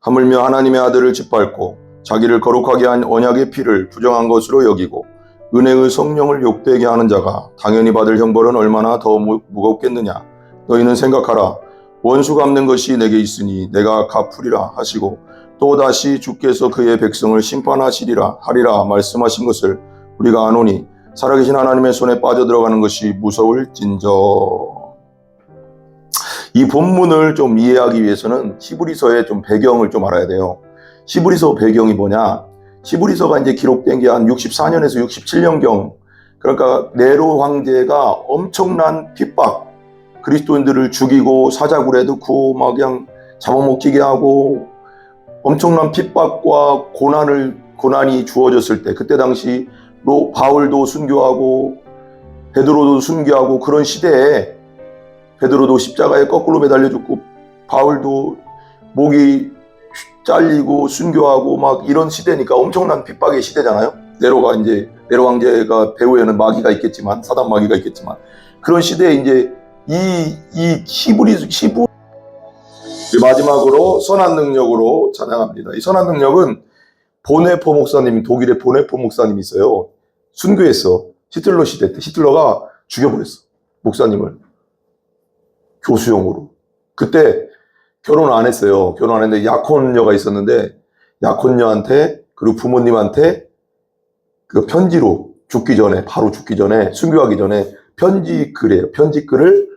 하물며 하나님의 아들을 짓밟고 자기를 거룩하게 한 언약의 피를 부정한 것으로 여기고 은혜의 성령을 욕되게 하는 자가 당연히 받을 형벌은 얼마나 더 무겁겠느냐. 너희는 생각하라. 원수 갚는 것이 내게 있으니 내가 갚으리라 하시고 또다시 주께서 그의 백성을 심판하시리라 하리라 말씀하신 것을 우리가 아노니 살아계신 하나님의 손에 빠져들어가는 것이 무서울진저. 이 본문을 좀 이해하기 위해서는 히브리서의 좀 배경을 좀 알아야 돼요. 히브리서 배경이 뭐냐? 히브리서가 이제 기록된 게 한 64년에서 67년경. 그러니까 네로 황제가 엄청난 핍박, 그리스도인들을 죽이고 사자굴에 넣고 막 그냥 잡아먹히게 하고 엄청난 핍박과 고난이 주어졌을 때, 그때 당시 바울도 순교하고 베드로도 순교하고 그런 시대에 베드로도 십자가에 거꾸로 매달려 죽고 바울도 목이 잘리고 순교하고 막 이런 시대니까 엄청난 핍박의 시대잖아요. 네로 황제가 배후에는 마귀가 있겠지만, 사단 마귀가 있겠지만, 그런 시대에 이제 이 히브리 마지막으로 선한 능력으로 찬양합니다. 이 선한 능력은 보네포 목사님, 독일의 보네포 목사님이 있어요. 순교했어. 히틀러 시대 때 히틀러가 죽여버렸어, 목사님을. 교수용으로. 그때 결혼 안 했어요. 결혼 안 했는데 약혼녀가 있었는데 약혼녀한테 그리고 부모님한테 그 편지로 바로 죽기 전에, 순교하기 전에 편지글이에요. 편지글을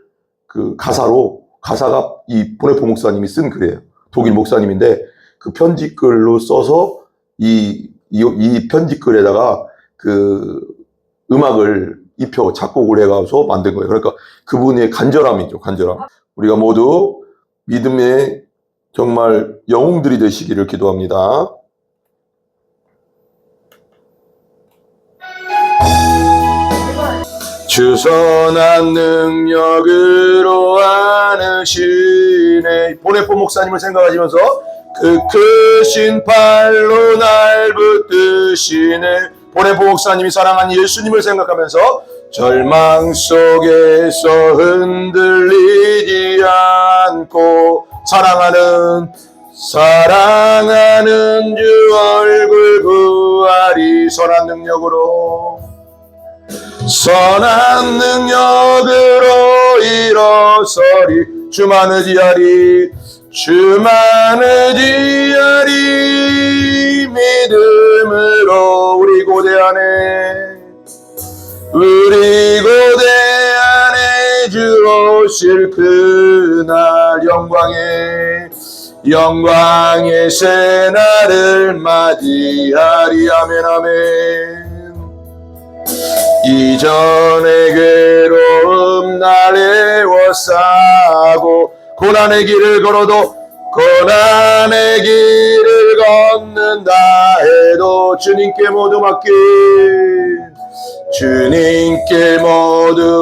그 가사가 이 보네포 목사님이 쓴 글이에요. 독일 목사님인데 그 편지글로 써서 이 편지글에다가 그 음악을 작곡을 해가서 만든 거예요. 그러니까 그분의 간절함이죠, 간절함. 우리가 모두 믿음의 정말 영웅들이 되시기를 기도합니다. 주 선한 능력으로 안으시네. 보네포 목사님을 생각하시면서 그 크신 팔로 날 붙드시네. 보네포 목사님이 사랑한 예수님을 생각하면서 절망 속에서 흔들리지 않고 사랑하는 주 얼굴 구하리. 선한 능력으로 일어서리. 주만 의지하리 믿음으로 우리 고대 안에 주 오실 그날 영광의 새날을 맞이하리. 아멘 아멘. 이전의 괴로움 날 애워싸고 고난의 길을 걷는다 해도 주님께 모두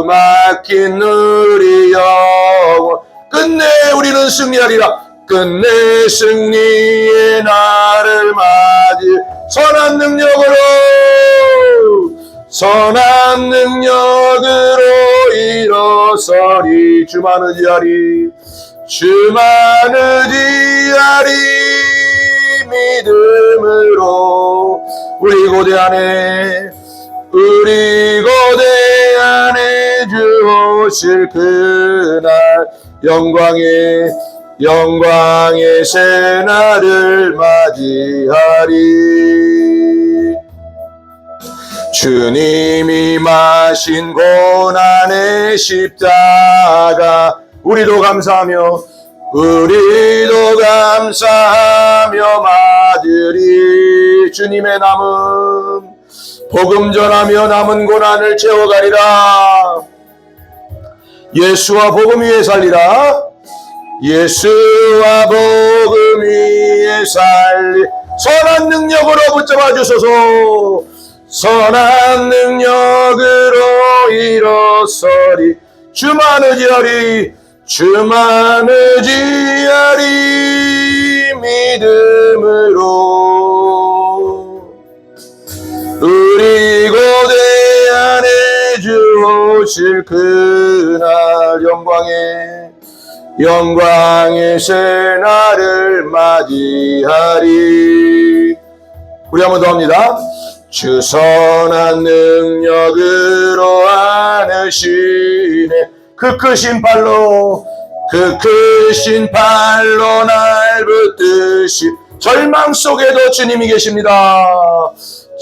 맡긴 우리 영혼 끝내 우리는 승리하리라. 끝내 승리의 날을 맞이 선한 능력으로 일어서리. 주만 의지하리 믿음으로 우리 고대 안에 주 오실 그날 영광의 새날을 맞이하리. 주님이 마신 고난의 십자가 우리도 감사하며 맞으리. 주님의 남은 복음 전하며 남은 고난을 채워가리라. 예수와 복음 위에 살리라. 예수와 복음 위에 선한 능력으로 붙잡아 주소서. 선한 능력으로 일어서리. 주만 의지하리 믿음으로 우리 고대 안에 주 오실 그날 영광의 새날을 맞이하리. 우리 한 번 더 합니다. 주 선한 능력으로 안으시네. 그 크신 팔로 날 붙드시. 절망 속에도 주님이 계십니다.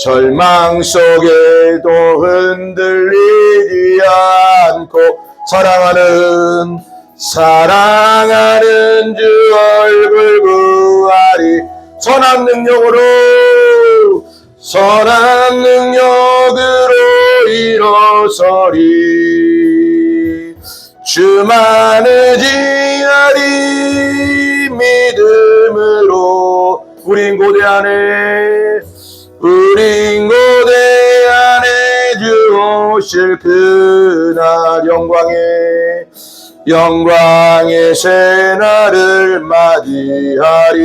절망 속에도 흔들리지 않고 사랑하는 주 얼굴 구하리. 선한 능력으로 일어서리. 주만 의지하리. 믿음으로 우린 고대 안에 주 오실 그날 영광의 새날을 맞이하리.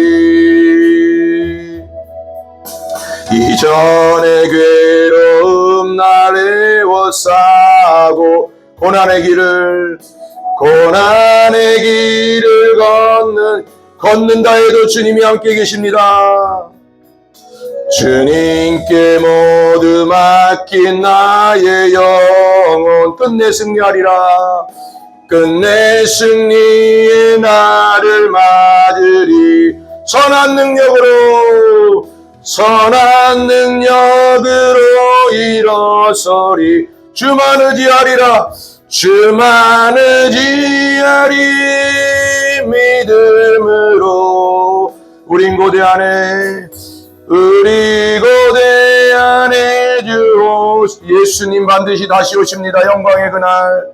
이전의 괴로움 날 에워싸고 고난의 길을 걷는다 해도 주님이 함께 계십니다. 주님께 모두 맡긴 나의 영혼 끝내 승리하리라. 끝내 승리의 날을 맞으리. 선한 능력으로 일어서리. 주만 의지하리라. 주만 의지하리. 믿음으로 우린 고대 안에 주 예수님 반드시 다시 오십니다. 영광의 그날,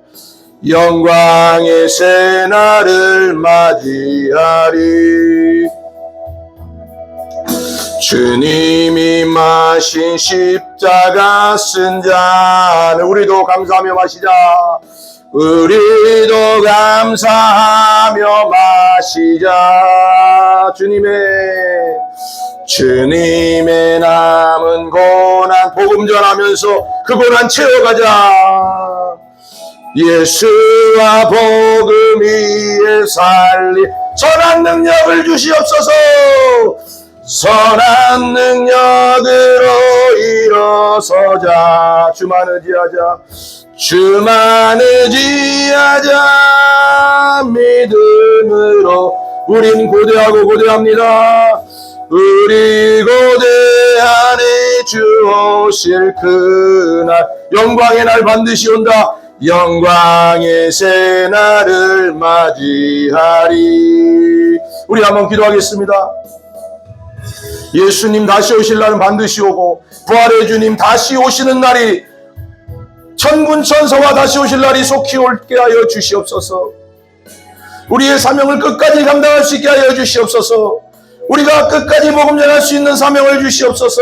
영광의 새날을 맞이하리. 주님이 마신 십자가 쓴 잔을 우리도 감사하며 마시자. 우리도 감사하며 마시자. 주님의 남은 고난 복음 전하면서 그 고난 채워가자. 예수와 복음 위에 살리. 선한 능력을 주시옵소서. 선한 능력으로 일어서자. 주만 의지하자. 믿음으로 우린 고대합니다. 우리 고대 안에 주 오실 그날 영광의 날 반드시 온다. 영광의 새날을 맞이하리. 우리 한번 기도하겠습니다. 예수님 다시 오실 날은 반드시 오고 부활의 주님 다시 오시는 날이 천군 천사와 다시 오실 날이 속히 올게 하여 주시옵소서. 우리의 사명을 끝까지 감당할 수 있게 하여 주시옵소서. 우리가 끝까지 복음 전할 수 있는 사명을 주시옵소서.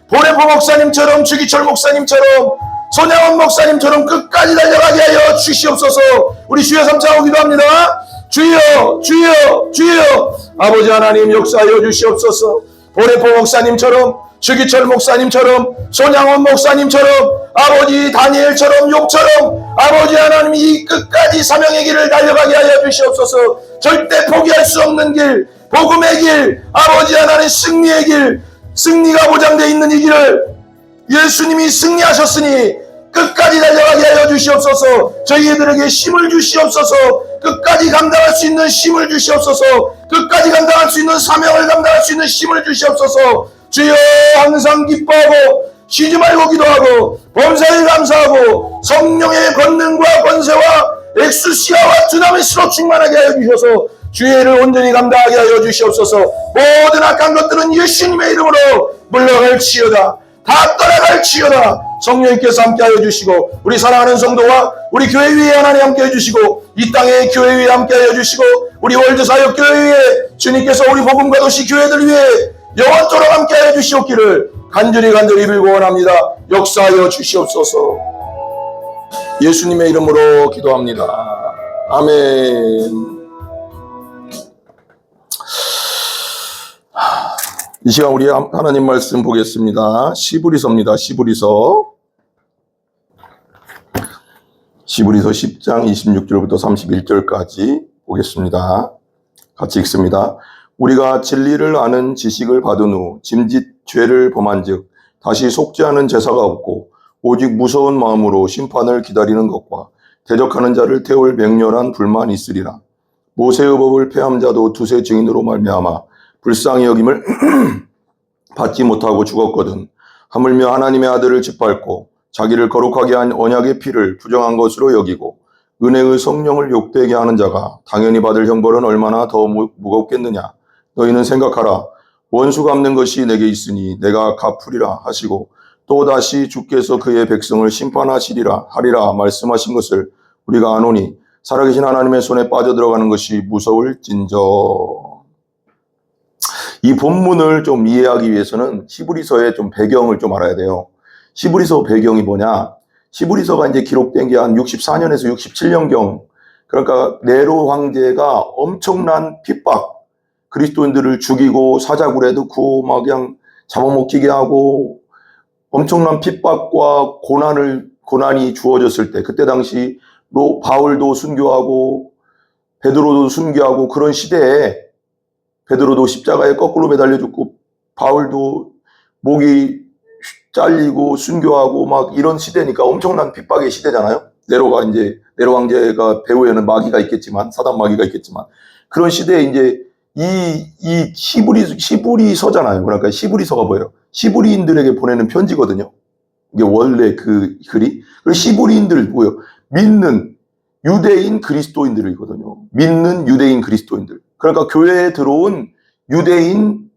보레포 목사님처럼, 주기철 목사님처럼, 손양원 목사님처럼 끝까지 달려가게 하여 주시옵소서. 우리 주여 삼창하고 기도합니다. 주여 아버지 하나님 역사하여 주시옵소서. 보레포 목사님처럼, 주기철 목사님처럼, 손양원 목사님처럼, 아버지 다니엘처럼, 욥처럼 아버지 하나님 이 끝까지 사명의 길을 달려가게 하여 주시옵소서. 절대 포기할 수 없는 길, 복음의 길, 아버지 하나님 승리의 길, 승리가 보장되어 있는 이 길을 예수님이 승리하셨으니 끝까지 달려가게 하여 주시옵소서. 저희들에게 힘을 주시옵소서. 끝까지 감당할 수 있는 힘을 주시옵소서. 끝까지 감당할 수 있는 사명을 감당할 수 있는 힘을 주시옵소서. 주여 항상 기뻐하고 쉬지 말고 기도하고 범사에 감사하고 성령의 권능과 권세와 엑수시아와 두나미스로 충만하게 하여 주셔서 주의 일을 온전히 감당하게 하여 주시옵소서. 모든 악한 것들은 예수님의 이름으로 물러갈지어다. 다 떠나갈지어다. 성령님께서 함께 하여 주시고 우리 사랑하는 성도와 우리 교회 위에 하나님 함께 해주시고 이 땅의 교회 위에 함께 하여 주시고 우리 월드사역교회 위에 주님께서 우리 복음과 도시 교회들 위에 영원토록 함께 하여 주시옵기를 간절히 빌고 원합니다. 역사하여 주시옵소서. 예수님의 이름으로 기도합니다. 아멘. 이 시간 우리 하나님 말씀 보겠습니다. 시브리서입니다. 시브리서 10장 26절부터 31절까지 보겠습니다. 같이 읽습니다. 우리가 진리를 아는 지식을 받은 후 짐짓 죄를 범한즉 다시 속죄하는 제사가 없고 오직 무서운 마음으로 심판을 기다리는 것과 대적하는 자를 태울 맹렬한 불만 있으리라. 모세의 법을 폐함 자도 두세 증인으로 말미암아 불쌍히 여김을 받지 못하고 죽었거든. 하물며 하나님의 아들을 짓밟고 자기를 거룩하게 한 언약의 피를 부정한 것으로 여기고 은혜의 성령을 욕되게 하는 자가 당연히 받을 형벌은 얼마나 더 무겁겠느냐. 너희는 생각하라. 원수 갚는 것이 내게 있으니 내가 갚으리라 하시고 또다시 주께서 그의 백성을 심판하시리라 하리라 말씀하신 것을 우리가 아노니 살아계신 하나님의 손에 빠져들어가는 것이 무서울진저. 이 본문을 좀 이해하기 위해서는 히브리서의 좀 배경을 좀 알아야 돼요. 히브리서 배경이 뭐냐? 히브리서가 이제 기록된 게 한 64년에서 67년경. 그러니까 네로 황제가 엄청난 핍박, 그리스도인들을 죽이고 사자굴에 넣고 막 그냥 잡아먹히게 하고 엄청난 핍박과 고난이 주어졌을 때, 그때 당시로 바울도 순교하고 베드로도 순교하고 그런 시대에 베드로도 십자가에 거꾸로 매달려 죽고 바울도 목이 잘리고 순교하고 막 이런 시대니까 엄청난 핍박의 시대잖아요. 네로 황제가 배후에는 마귀가 있겠지만, 사단 마귀가 있겠지만, 그런 시대에 이제 이 히브리서잖아요. 그러니까 히브리서가 뭐예요? 히브리인들에게 보내는 편지거든요. 이게 원래 그 글이. 그리고 히브리인들 뭐예요? 믿는 유대인 그리스도인들이거든요. 믿는 유대인 그리스도인들. 그러니까 교회에 들어온 유대인들이죠.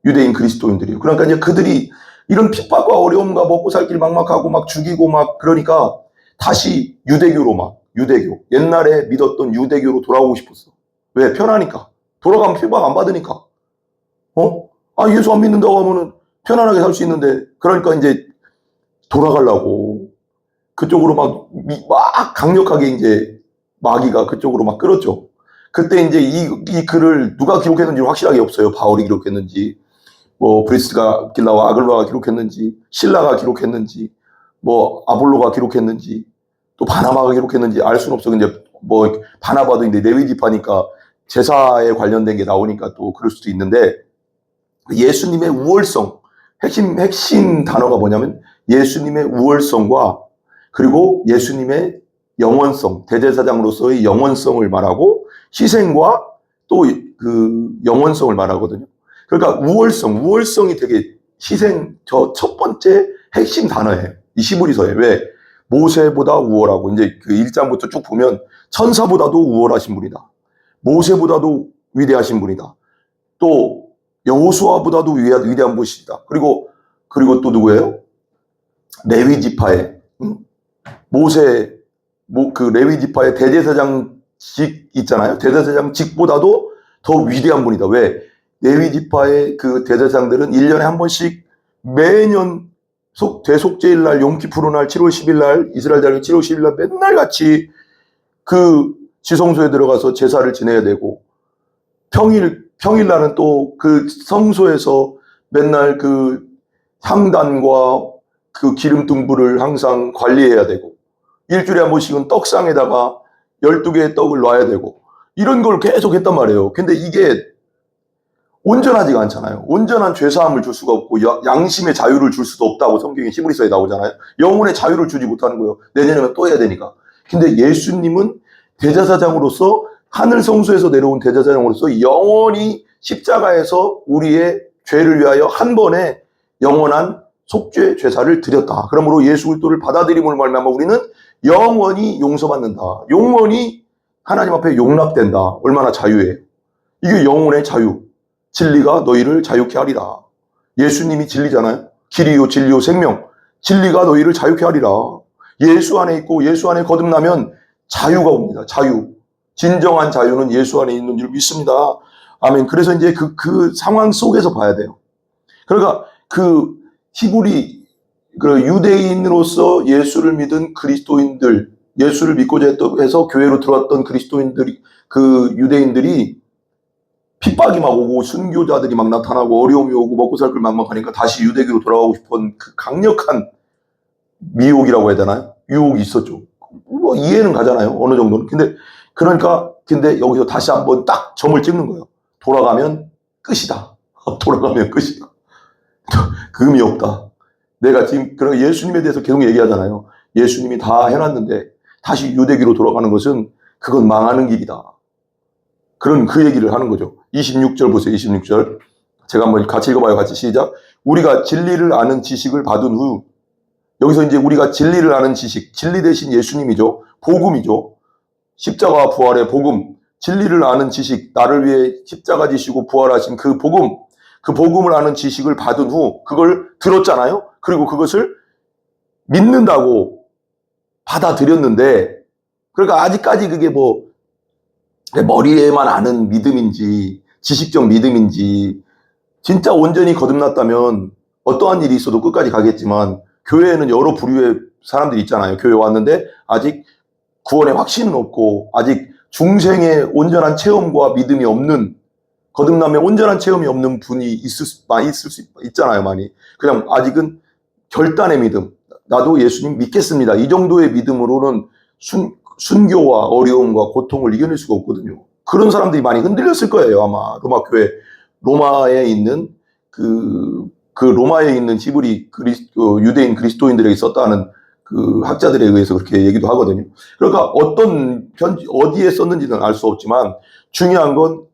유대인 그리스도인들이요. 그러니까 이제 그들이 이런 핍박과 어려움과 먹고 살 길 막막하고 막 죽이고 막 그러니까 다시 유대교. 옛날에 믿었던 유대교로 돌아오고 싶었어. 왜? 편하니까. 돌아가면 핍박 안 받으니까. 예수 안 믿는다고 하면은 편안하게 살 수 있는데, 그러니까 이제 돌아가려고 그쪽으로 막 강력하게 이제 마귀가 그쪽으로 막 끌었죠. 그때 이제 이 글을 누가 기록했는지 확실하게 없어요. 바울이 기록했는지, 뭐 브리스가 길라와 아글라가 기록했는지, 신라가 기록했는지, 뭐 아볼로가 기록했는지, 또 바나바가 기록했는지 알 수는 없어. 근데 뭐 바나바도 이제 레위 지파니까 제사에 관련된 게 나오니까 또 그럴 수도 있는데, 예수님의 우월성, 핵심 단어가 뭐냐면 예수님의 우월성과 그리고 예수님의 영원성, 대제사장으로서의 영원성을 말하고 희생과 또 그 영원성을 말하거든요. 그러니까 우월성이 되게 첫 번째 핵심 단어예요. 이 히브리서에. 왜? 모세보다 우월하고, 이제 그 1장부터 쭉 보면 천사보다도 우월하신 분이다. 모세보다도 위대하신 분이다. 또 여호수아보다도 위대한 분이시다. 그리고 또 누구예요? 레위 지파의 그 레위 지파의 대제사장직 있잖아요. 대제사장직보다도 더 위대한 분이다. 왜? 레위 지파의 그 대제사장들은 1년에 한 번씩 매년 대속죄일 날, 용키푸르 날, 7월 10일 날, 이스라엘 대령 7월 10일 날 맨날 같이 그 지성소에 들어가서 제사를 지내야 되고, 평일날은 또 그 성소에서 맨날 그 향단과 그 기름 등불을 항상 관리해야 되고, 일주일에 한 번씩은 떡상에다가 12개의 떡을 놔야 되고, 이런 걸 계속 했단 말이에요. 근데 이게 온전하지가 않잖아요. 온전한 죄사함을 줄 수가 없고 양심의 자유를 줄 수도 없다고 성경에 히브리서에 나오잖아요. 영혼의 자유를 주지 못하는 거예요. 내년에는 또 해야 되니까. 근데 예수님은 대제사장으로서, 하늘 성소에서 내려온 대제사장으로서 영원히 십자가에서 우리의 죄를 위하여 한 번에 영원한 속죄 제사를 드렸다. 그러므로 예수 그리스도를 받아들임으로 말미암아 우리는 영원히 용서받는다. 영원히 하나님 앞에 용납된다. 얼마나 자유해요. 이게 영혼의 자유. 진리가 너희를 자유케 하리라. 예수님이 진리잖아요. 길이요 진리요 생명. 진리가 너희를 자유케 하리라. 예수 안에 있고 예수 안에 거듭나면 자유가 옵니다. 자유. 진정한 자유는 예수 안에 있는 줄 믿습니다. 아멘. 그래서 이제 그 상황 속에서 봐야 돼요. 그러니까 그 유대인으로서 예수를 믿은 그리스도인들, 예수를 믿고자 해서 교회로 들어왔던 그리스도인들이, 그 유대인들이 핍박이 막 오고 순교자들이 막 나타나고 어려움이 오고 먹고 살 길 막막하니까 다시 유대교로 돌아가고 싶은 그 강력한 미혹이라고 해야 되나요? 유혹이 있었죠. 뭐 이해는 가잖아요. 어느 정도는. 근데 그러니까 근데 여기서 다시 한번 딱 점을 찍는 거예요. 돌아가면 끝이다. 돌아가면 끝이다. 금이 없다. 내가 지금 그런 예수님에 대해서 계속 얘기하잖아요. 예수님이 다 해놨는데 다시 유대기로 돌아가는 것은 그건 망하는 길이다. 그런 그 얘기를 하는 거죠. 26절 보세요. 26절. 제가 한번 같이 읽어봐요. 같이 시작. 우리가 진리를 아는 지식을 받은 후, 여기서 이제 우리가 진리를 아는 지식, 진리 대신 예수님이죠. 복음이죠. 십자가와 부활의 복음, 진리를 아는 지식, 나를 위해 십자가 지시고 부활하신 그 복음, 그 복음을 아는 지식을 받은 후 그걸 들었잖아요. 그리고 그것을 믿는다고 받아들였는데, 그러니까 아직까지 그게 뭐 머리에만 아는 믿음인지 지식적 믿음인지 진짜 온전히 거듭났다면 어떠한 일이 있어도 끝까지 가겠지만, 교회에는 여러 부류의 사람들이 있잖아요. 교회 왔는데 아직 구원의 확신은 없고 아직 중생의 온전한 체험과 믿음이 없는, 거듭나면 온전한 체험이 없는 분이 있을 수 있잖아요. 많이. 그냥 아직은 결단의 믿음, 나도 예수님 믿겠습니다, 이 정도의 믿음으로는 순교와 어려움과 고통을 이겨낼 수가 없거든요. 그런 사람들이 많이 흔들렸을 거예요. 아마 로마 교회, 로마에 있는 그 로마에 있는 히브리 유대인 그리스도인들에게 썼다는 그 학자들에 의해서 그렇게 얘기도 하거든요. 그러니까 어떤 어디에 썼는지는 알 수 없지만 중요한 건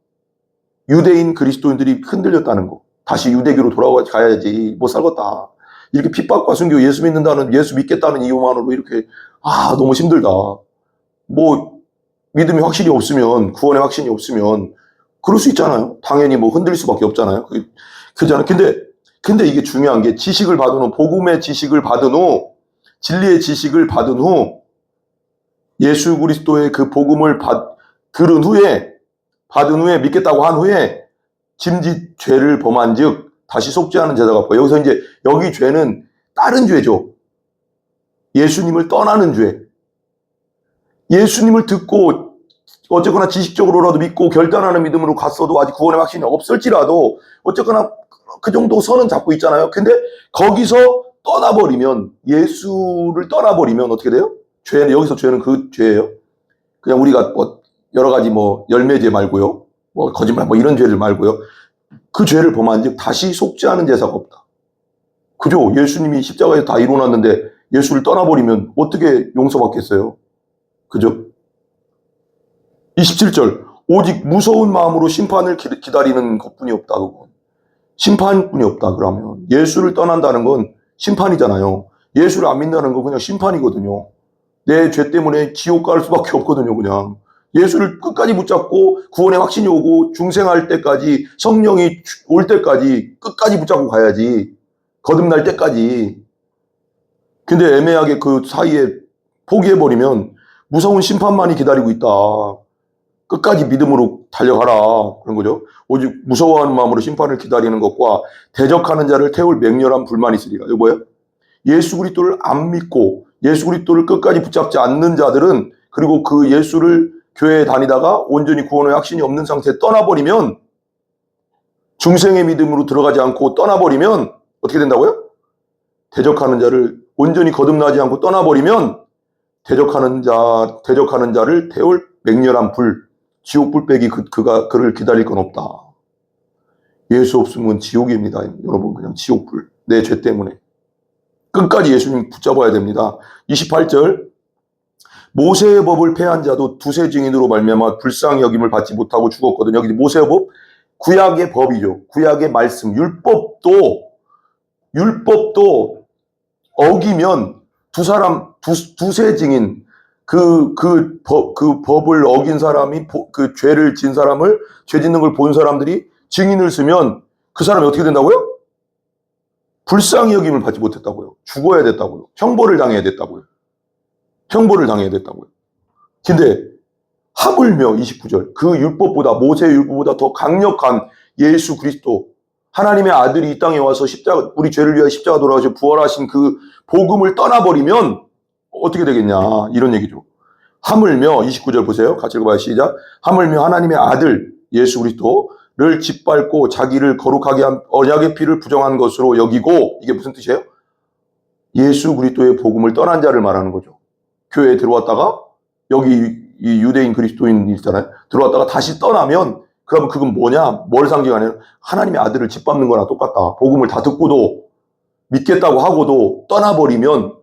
유대인 그리스도인들이 흔들렸다는 거. 다시 유대교로 돌아가야지, 못 살겠다. 이렇게 핍박과 순교, 예수 믿는다는, 예수 믿겠다는 이유만으로 이렇게 너무 힘들다. 뭐 믿음이 확실히 없으면, 구원의 확신이 없으면 그럴 수 있잖아요. 당연히 뭐 흔들릴 수밖에 없잖아요. 그잖아요. 근데 이게 중요한 게, 지식을 받은 후, 복음의 지식을 받은 후, 진리의 지식을 받은 후, 예수 그리스도의 그 복음을 받은 후에 믿겠다고 한 후에 짐짓 죄를 범한 즉 다시 속죄 하는 제사가 없고, 여기서 이제 여기 죄는 다른 죄죠. 예수님을 떠나는 죄. 예수님을 듣고 어쨌거나 지식적으로라도 믿고 결단하는 믿음으로 갔어도 아직 구원의 확신이 없을지라도 어쨌거나 그 정도 선은 잡고 있잖아요. 근데 거기서 떠나버리면, 예수를 떠나버리면 어떻게 돼요? 죄는, 여기서 죄는 그 죄예요. 그냥 우리가 뭐 여러 가지 뭐 열매죄 말고요, 뭐 거짓말 뭐 이런 죄를 말고요, 그 죄를 범한즉 다시 속죄하는 제사가 없다. 그죠? 예수님이 십자가에서 다 이루어놨는데 예수를 떠나버리면 어떻게 용서받겠어요? 그죠? 27절. 오직 무서운 마음으로 심판을 기다리는 것뿐이 없다. 그건 심판뿐이 없다. 그러면 예수를 떠난다는 건 심판이잖아요. 예수를 안 믿는다는 건 그냥 심판이거든요. 내 죄 때문에 지옥 갈 수밖에 없거든요. 그냥 예수를 끝까지 붙잡고 구원의 확신이 오고 중생할 때까지, 성령이 올 때까지 끝까지 붙잡고 가야지. 거듭날 때까지. 근데 애매하게 그 사이에 포기해버리면 무서운 심판만이 기다리고 있다. 끝까지 믿음으로 달려가라. 그런 거죠. 오직 무서워하는 마음으로 심판을 기다리는 것과 대적하는 자를 태울 맹렬한 불만이 있으리라. 이거 뭐예요? 예수 그리스도를 안 믿고 예수 그리스도를 끝까지 붙잡지 않는 자들은, 그리고 그 예수를 교회에 다니다가 온전히 구원의 확신이 없는 상태에 떠나버리면, 중생의 믿음으로 들어가지 않고 떠나버리면 어떻게 된다고요? 대적하는 자를, 온전히 거듭나지 않고 떠나버리면 대적하는 자를 태울 맹렬한 불, 지옥 불백이 그를 기다릴 건 없다. 예수 없으면 지옥입니다. 여러분, 그냥 지옥불. 내 죄 때문에. 끝까지 예수님 붙잡아야 됩니다. 28절. 모세의 법을 폐한 자도 두세 증인으로 말미암아 불쌍히 여김을 받지 못하고 죽었거든요. 여기 모세의 법, 구약의 법이죠. 구약의 말씀, 율법도 어기면 두세 증인, 그 법을 어긴 사람이, 그 죄를 진 사람을, 죄 짓는 걸 본 사람들이 증인을 쓰면 그 사람이 어떻게 된다고요? 불쌍히 여김을 받지 못했다고요. 죽어야 됐다고요. 형벌을 당해야 됐다고요. 근데 하물며 29절, 그 율법보다, 모세의 율법보다 더 강력한 예수 그리스도, 하나님의 아들이 이 땅에 와서 우리 죄를 위하여 십자가 돌아가셔 부활하신 그 복음을 떠나버리면 어떻게 되겠냐, 이런 얘기죠. 하물며 29절 보세요. 같이 읽어봐요. 시작. 하물며 하나님의 아들 예수 그리스도를 짓밟고 자기를 거룩하게 한 언약의 피를 부정한 것으로 여기고, 이게 무슨 뜻이에요? 예수 그리스도의 복음을 떠난 자를 말하는 거죠. 교회에 들어왔다가 여기 이 유대인 그리스도인 있잖아요. 들어왔다가 다시 떠나면 그러면 그건 뭐냐? 뭘 상징하냐면 하나님의 아들을 짓밟는 거나 똑같다. 복음을 다 듣고도 믿겠다고 하고도 떠나버리면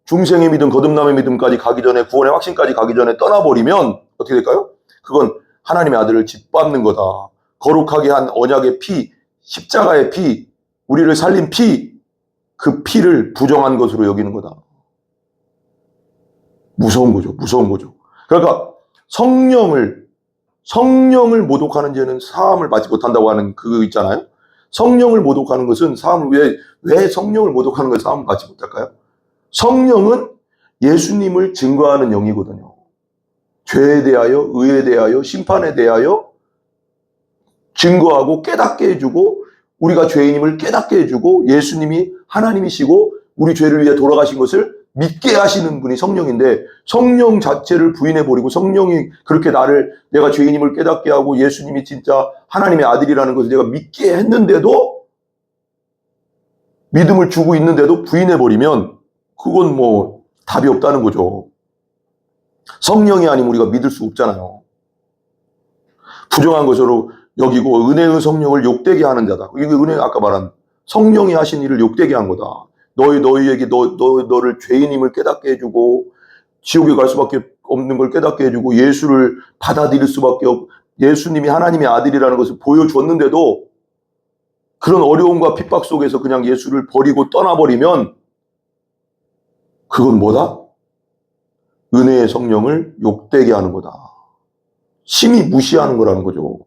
중생의 믿음, 거듭남의 믿음까지 가기 전에 구원의 확신까지 가기 전에 떠나버리면 어떻게 될까요? 그건 하나님의 아들을 짓밟는 거다. 거룩하게 한 언약의 피, 십자가의 피, 우리를 살린 피, 그 피를 부정한 것으로 여기는 거다. 무서운 거죠. 무서운 거죠. 그러니까 성령을 모독하는 죄는 사함을 받지 못한다고 하는 그거 있잖아요. 성령을 모독하는 것은 사함을 왜 성령을 모독하는 것을 사함을 받지 못할까요? 성령은 예수님을 증거하는 영이거든요. 죄에 대하여, 의에 대하여, 심판에 대하여 증거하고 깨닫게 해주고 우리가 죄인임을 깨닫게 해주고 예수님이 하나님이시고 우리 죄를 위해 돌아가신 것을 믿게 하시는 분이 성령인데 성령 자체를 부인해버리고 성령이 그렇게 내가 죄인임을 깨닫게 하고 예수님이 진짜 하나님의 아들이라는 것을 내가 믿게 했는데도 믿음을 주고 있는데도 부인해버리면 그건 뭐 답이 없다는 거죠. 성령이 아니면 우리가 믿을 수 없잖아요. 부정한 것으로 여기고 은혜의 성령을 욕되게 하는 자다. 이게 아까 말한 성령이 하신 일을 욕되게 한 거다. 너희에게 너를 죄인임을 깨닫게 해주고 지옥에 갈 수밖에 없는 걸 깨닫게 해주고 예수를 받아들일 수밖에 예수님이 하나님의 아들이라는 것을 보여줬는데도 그런 어려움과 핍박 속에서 그냥 예수를 버리고 떠나버리면 그건 뭐다? 은혜의 성령을 욕되게 하는 거다. 심히 무시하는 거라는 거죠.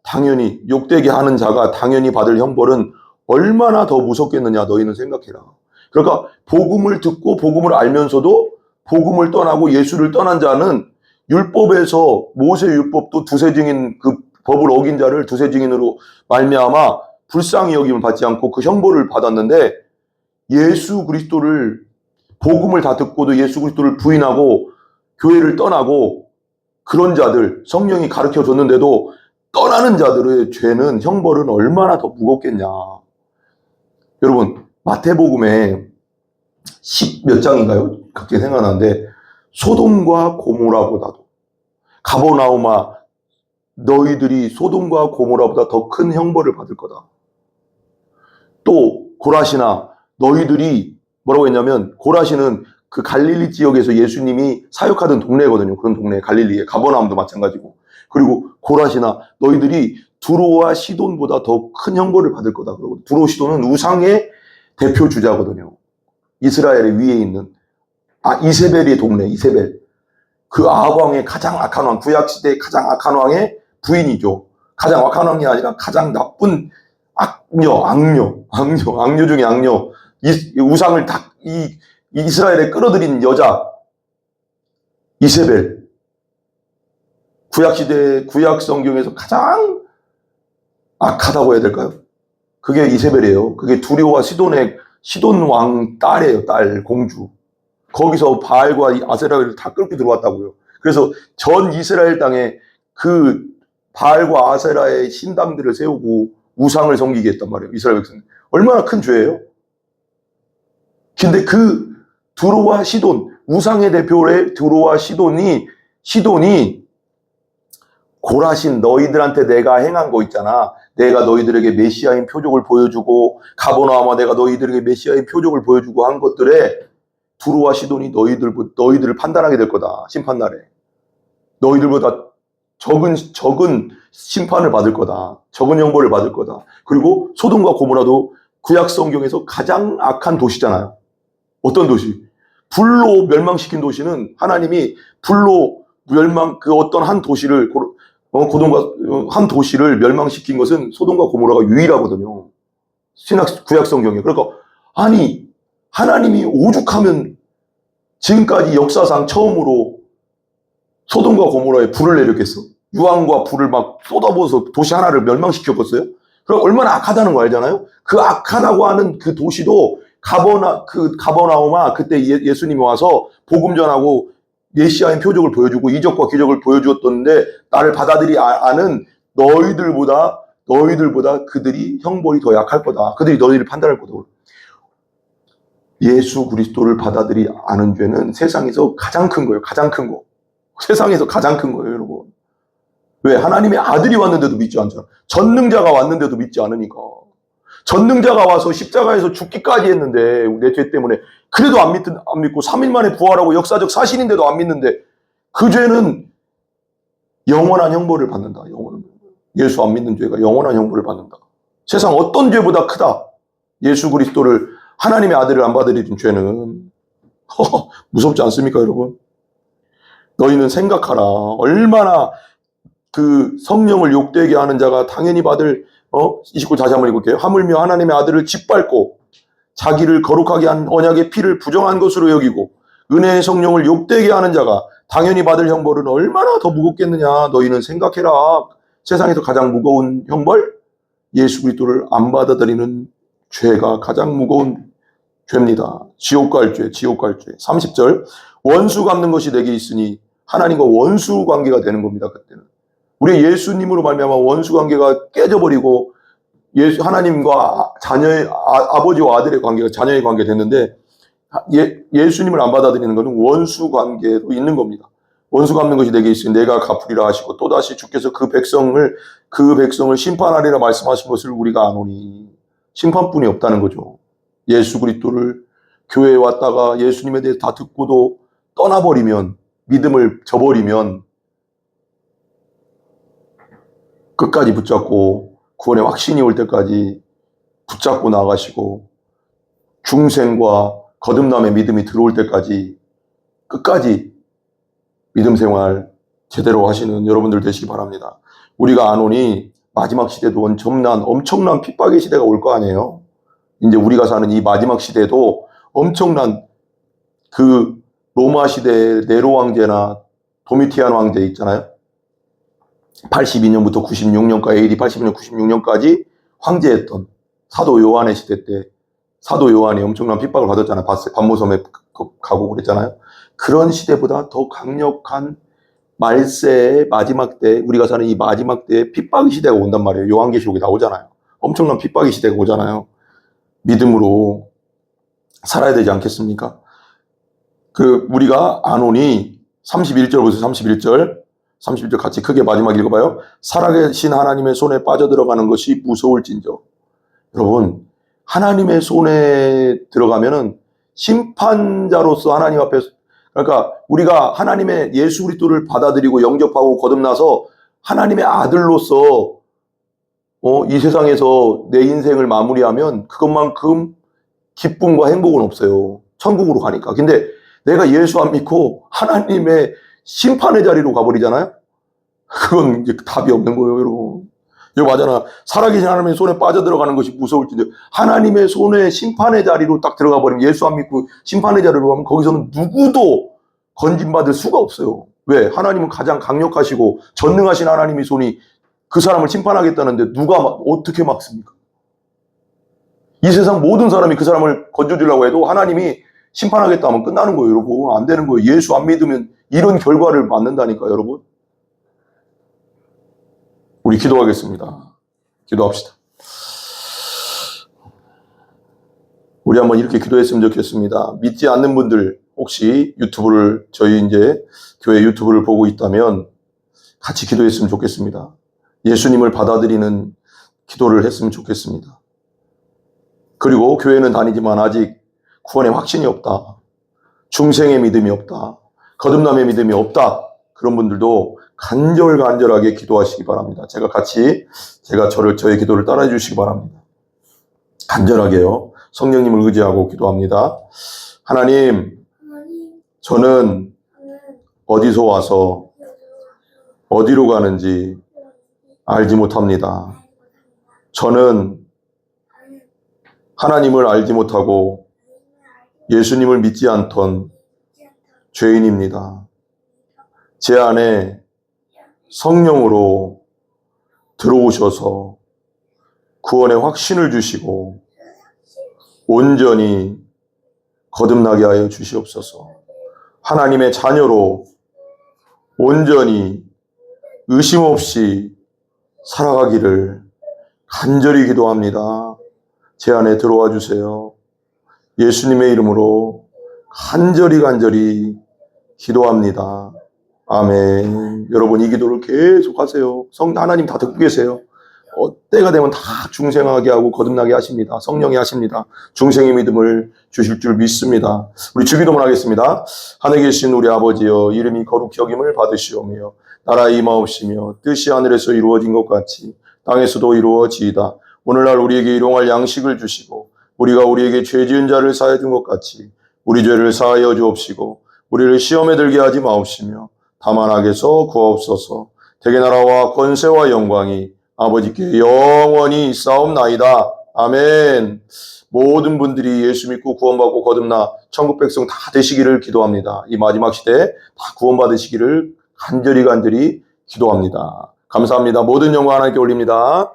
당연히 욕되게 하는 자가 당연히 받을 형벌은 얼마나 더 무섭겠느냐 너희는 생각해라. 그러니까 복음을 듣고 복음을 알면서도 복음을 떠나고 예수를 떠난 자는 율법에서 모세 율법도 두세 증인 그 법을 어긴 자를 두세 증인으로 말미암아 불쌍히 여김을 받지 않고 그 형벌을 받았는데 예수 그리스도를 복음을 다 듣고도 예수 그리스도를 부인하고 교회를 떠나고 그런 자들 성령이 가르쳐 줬는데도 떠나는 자들의 죄는 형벌은 얼마나 더 무겁겠냐. 여러분 마태복음에 10몇 장인가요? 그렇게 생각나는데 소돔과 고모라보다도 가버나움아 너희들이 소돔과 고모라보다 더 큰 형벌을 받을 거다. 또 고라시나 너희들이 뭐라고 했냐면 고라시는 그 갈릴리 지역에서 예수님이 사역하던 동네거든요. 그런 동네 갈릴리에 가버나움도 마찬가지고 그리고 고라시나 너희들이 두로와 시돈보다 더 큰 형벌을 받을 거다. 그러고 두로 시돈은 우상의 대표 주자거든요. 이스라엘의 위에 있는 이세벨의 동네 이세벨 그 아합왕의 가장 악한 왕 구약시대의 가장 악한 왕의 부인이죠. 가장 악한 왕이 아니라 가장 나쁜 악녀 중에 악녀 이 우상을 이스라엘에 끌어들인 여자 이세벨 구약 성경에서 가장 악하다고 해야 될까요? 그게 이세벨이에요. 그게 두레와 시돈 왕 딸이에요. 딸 공주. 거기서 바알과 아세라를 다 끌고 들어왔다고요. 그래서 전 이스라엘 땅에 그 바알과 아세라의 신당들을 세우고 우상을 섬기게 했단 말이에요. 이스라엘 백성. 얼마나 큰 죄예요? 근데 그 두로와 시돈, 우상의 대표의 두로와 시돈이 고라신 너희들한테 내가 행한 거 있잖아. 내가 너희들에게 메시아인 표적을 보여주고 가버나움아 내가 너희들에게 메시아인 표적을 보여주고 한 것들에 두로와 시돈이 너희들을 판단하게 될 거다. 심판날에. 너희들보다 적은 심판을 받을 거다. 적은 형벌을 받을 거다. 그리고 소돔과 고모라도 구약 성경에서 가장 악한 도시잖아요. 어떤 도시? 불로 멸망시킨 도시는 하나님이 불로 그 어떤 한 도시를 한 도시를 멸망시킨 것은 소돔과 고모라가 유일하거든요. 구약 성경에. 그러니까 아니 하나님이 오죽하면 지금까지 역사상 처음으로 소돔과 고모라에 불을 내렸겠어. 유황과 불을 막 쏟아부어서 도시 하나를 멸망시켰겠어요? 그럼 얼마나 악하다는 거 알잖아요? 그 악하다고 하는 그 도시도 가버나움아 그때 예수님이 와서 복음 전하고 메시아인 표적을 보여주고 이적과 기적을 보여주었던데 나를 받아들이 않은 너희들보다 그들이 형벌이 더 약할 거다. 그들이 너희를 판단할 거다. 예수 그리스도를 받아들이지 않은 죄는 세상에서 가장 큰 거예요. 가장 큰 거. 세상에서 가장 큰 거예요, 여러분. 왜? 하나님의 아들이 왔는데도 믿지 않잖아. 전능자가 왔는데도 믿지 않으니까. 전능자가 와서 십자가에서 죽기까지 했는데 내 죄 때문에 그래도 안 믿고 3일 만에 부활하고 역사적 사실인데도 안 믿는데 그 죄는 영원한 형벌을 받는다. 예수 안 믿는 죄가 영원한 형벌을 받는다. 세상 어떤 죄보다 크다. 예수 그리스도를 하나님의 아들을 안 받아들이는 죄는 무섭지 않습니까, 여러분? 너희는 생각하라. 얼마나 그 성령을 욕되게 하는 자가 당연히 받을 29 다시 한번 읽을게요. 하물며 하나님의 아들을 짓밟고 자기를 거룩하게 한 언약의 피를 부정한 것으로 여기고 은혜의 성령을 욕되게 하는 자가 당연히 받을 형벌은 얼마나 더 무겁겠느냐. 너희는 생각해라. 세상에서 가장 무거운 형벌, 예수 그리스도를 안 받아들이는 죄가 가장 무거운 죄입니다. 지옥 갈 죄, 지옥 갈 죄. 30절 원수 갚는 것이 내게 있으니 하나님과 원수 관계가 되는 겁니다. 그때는 우리 예수님으로 말미암아 원수 관계가 깨져버리고 하나님과 자녀의 아버지와 아들의 관계가 자녀의 관계 됐는데 예수님을 안 받아들이는 것은 원수 관계로 있는 겁니다. 원수 갚는 것이 내게 있으니 내가 갚으리라 하시고 또다시 주께서 그 백성을 심판하리라 말씀하신 것을 우리가 아노니 심판뿐이 없다는 거죠. 예수 그리스도를 교회에 왔다가 예수님에 대해서 다 듣고도 떠나버리면 믿음을 저버리면 끝까지 붙잡고 구원의 확신이 올 때까지 붙잡고 나가시고 중생과 거듭남의 믿음이 들어올 때까지 끝까지 믿음 생활 제대로 하시는 여러분들 되시기 바랍니다. 우리가 아노니 마지막 시대도 엄청난 핍박의 시대가 올 거 아니에요. 이제 우리가 사는 이 마지막 시대도 엄청난 그 로마 시대의 네로 황제나 도미티안 황제 있잖아요. 82년부터 96년까지 AD 82년 96년까지 황제했던 사도 요한의 시대 때 사도 요한이 엄청난 핍박을 받았잖아요. 반모섬에 가고 그랬잖아요. 그런 시대보다 더 강력한 말세의 마지막 때 우리가 사는 이 마지막 때에 핍박의 시대가 온단 말이에요. 요한계시록에 나오잖아요. 엄청난 핍박의 시대가 오잖아요. 믿음으로 살아야 되지 않겠습니까? 우리가 아노니 31절부터 31절 같이 크게 마지막 읽어봐요. 살아계신 하나님의 손에 빠져들어가는 것이 무서울진저. 여러분, 하나님의 손에 들어가면은 심판자로서 하나님 앞에, 그러니까 우리가 하나님의 예수 그리스도를 받아들이고 영접하고 거듭나서 하나님의 아들로서 이 세상에서 내 인생을 마무리하면 그것만큼 기쁨과 행복은 없어요. 천국으로 가니까. 근데 내가 예수 안 믿고 하나님의 심판의 자리로 가버리잖아요? 그건 이제 답이 없는 거예요, 여러분. 이거 맞잖아. 살아계신 하나님의 손에 빠져들어가는 것이 무서울진데 하나님의 손에 심판의 자리로 딱 들어가 버리면 예수 안 믿고 심판의 자리로 가면 거기서는 누구도 건진받을 수가 없어요. 왜? 하나님은 가장 강력하시고 전능하신 하나님의 손이 그 사람을 심판하겠다는데 누가 어떻게 막습니까? 이 세상 모든 사람이 그 사람을 건져주려고 해도 하나님이 심판하겠다 하면 끝나는 거예요, 여러분. 안 되는 거예요. 예수 안 믿으면 이런 결과를 맞는다니까, 여러분. 우리 기도하겠습니다. 기도합시다. 우리 한번 이렇게 기도했으면 좋겠습니다. 믿지 않는 분들 혹시 저희 이제 교회 유튜브를 보고 있다면 같이 기도했으면 좋겠습니다. 예수님을 받아들이는 기도를 했으면 좋겠습니다. 그리고 교회는 다니지만 아직 구원의 확신이 없다. 중생의 믿음이 없다. 거듭남의 믿음이 없다. 그런 분들도 간절하게 기도하시기 바랍니다. 저의 기도를 따라해 주시기 바랍니다. 간절하게요. 성령님을 의지하고 기도합니다. 하나님, 저는 어디서 와서 어디로 가는지 알지 못합니다. 저는 하나님을 알지 못하고 예수님을 믿지 않던 죄인입니다. 제 안에 성령으로 들어오셔서 구원의 확신을 주시고 온전히 거듭나게 하여 주시옵소서. 하나님의 자녀로 온전히 의심 없이 살아가기를 간절히 기도합니다. 제 안에 들어와 주세요. 예수님의 이름으로 간절히 기도합니다. 아멘. 여러분 이 기도를 계속 하세요. 하나님 다 듣고 계세요. 때가 되면 다 중생하게 하고 거듭나게 하십니다. 성령이 하십니다. 중생의 믿음을 주실 줄 믿습니다. 우리 주기도문 하겠습니다. 하늘에 계신 우리 아버지여, 이름이 거룩히 여김을 받으시오며 나라 임하옵시며 뜻이 하늘에서 이루어진 것 같이 땅에서도 이루어지이다. 오늘날 우리에게 일용할 양식을 주시고 우리가 우리에게 죄 지은 자를 사하여 준 것 같이 우리 죄를 사하여 주옵시고 우리를 시험에 들게 하지 마옵시며 다만 악에서 구하옵소서. 대개 나라와 권세와 영광이 아버지께 영원히 있사옵나이다. 아멘. 모든 분들이 예수 믿고 구원받고 거듭나 천국 백성 다 되시기를 기도합니다. 이 마지막 시대에 다 구원받으시기를 간절히 기도합니다. 감사합니다. 모든 영광 하나님께 올립니다.